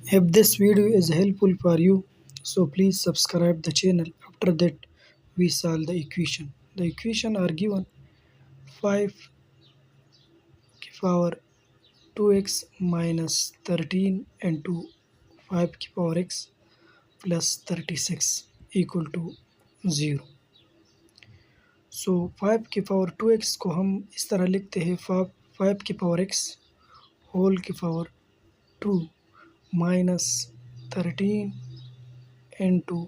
If this video is helpful for you, so please subscribe the channel. After that, we solve the equation. The equation are given 5 की power 2x minus 13 into 5 की power x plus 36 equal to 0. So 5 की power 2x को हम इस तरह लिखते हैं 5 की power x whole की power 2 minus 13 into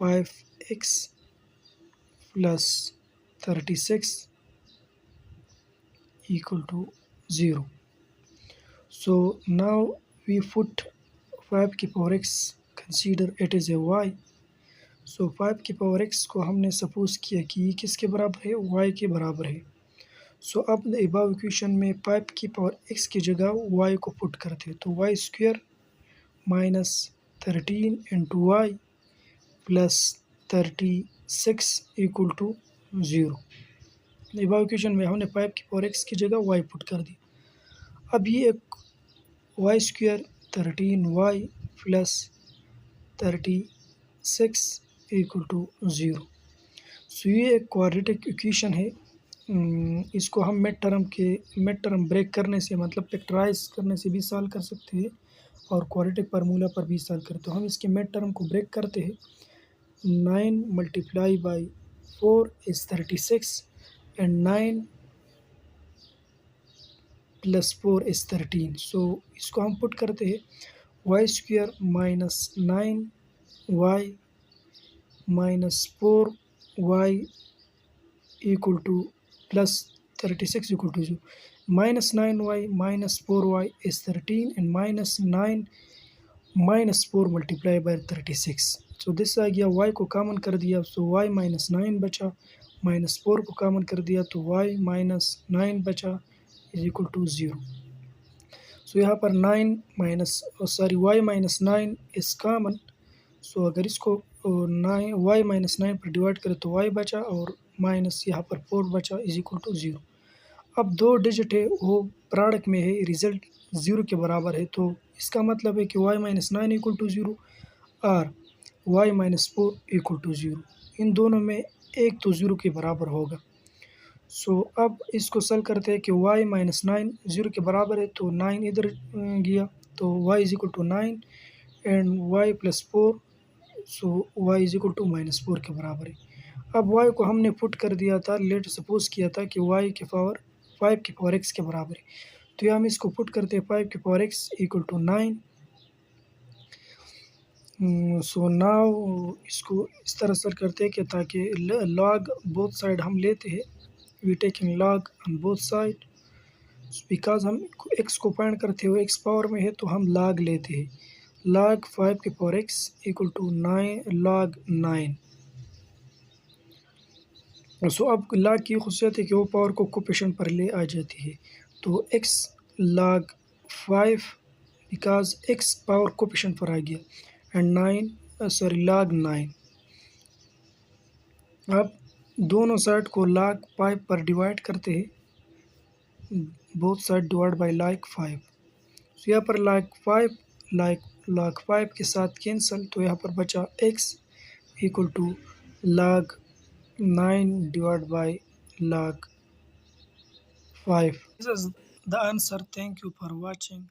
5x plus 36 equal to 0. So now we put 5 की power x, consider it is a y. So 5 की power x को हमने सपोज किया कि ये किसके बराबर है, y के बराबर है. सो अब above इक्वेशन में 5 की पावर x की जगह y को पुट करते हैं, तो y square minus 13 into y plus 36 equal to 0. above equation में हमने 5 की पावर x की जगह y पुट कर दी. अब ये एक y square 13y plus 36 equal to 0. So ये एक क्वाड्रेटिक इक्वेशन है. इसको हम मिड टर्म ब्रेक करने से, मतलब फैक्टराइज करने से भी सॉल्व कर सकते हैं और क्वाड्रेटिक फार्मूला पर भी सॉल्व करते हैं. तो हम इसके मिड टर्म को ब्रेक करते हैं. 9 multiply by 4 is 36 and 9 plus 4 is 13. So इसको हम पुट करते हैं Y square minus 9y minus 4y equal to plus 36 equal to 0. Minus 9y minus 4y is 13 and minus 9 minus 4 multiply by 36. So this आ गया. y को common कर दिया, सो y minus 9 बचा. माइनस 4 को कॉमन कर दिया तो y माइनस 9 बचा इज इक्वल टू 0. सो यहाँ पर y माइनस 9 इज़ कॉमन. सो अगर इसको 9 y माइनस 9 पर डिवाइड करें तो y बचा और माइनस यहाँ पर 4 बचा इज इक्वल टू 0. अब दो डिजिट है वो प्रोडक्ट में है, रिजल्ट 0 के बराबर है, तो इसका मतलब है कि y माइनस 9 इक्वल टू 0 और y माइनस 4 इक्वल टू 0. इन दोनों में एक तो 0 के बराबर होगा. सो अब इसको सॉल्व करते हैं कि y माइनस 9 0 के बराबर है, तो 9 इधर गया तो y is equal to 9 and y plus 4. So y is equal to minus 4 के बराबर है. अब y को हमने पुट कर दिया था, लेट सपोज किया था कि y के पावर 5 की पावर x के बराबर है, तो ये हम इसको पुट करते हैं 5 की power x equal to 9. So now इसको इस तरह सर करते हैं कि ताकि लॉग बोथ साइड हम लेते हैं. We taking log on both side because हम x को फाइंड करते हुए x पावर में है तो हम लॉग लेते हैं. लॉग 5 की power x equal to 9 log 9. So अब लॉग की खुशियत है कि वो पावर को कोफिशिएंट पर ले आ जाती है, तो x log 5 because x power coefficient पर आ गया एंड 9 लॉग 9. अब दोनों साइड को लॉग 5 पर डिवाइड करते हैं, both side divide by log 5. सो यहाँ पर लॉग 5 के साथ कैंसिल, तो यहाँ पर बचा x equal to log 9 divided by log 5. This is the answer. Thank you for watching.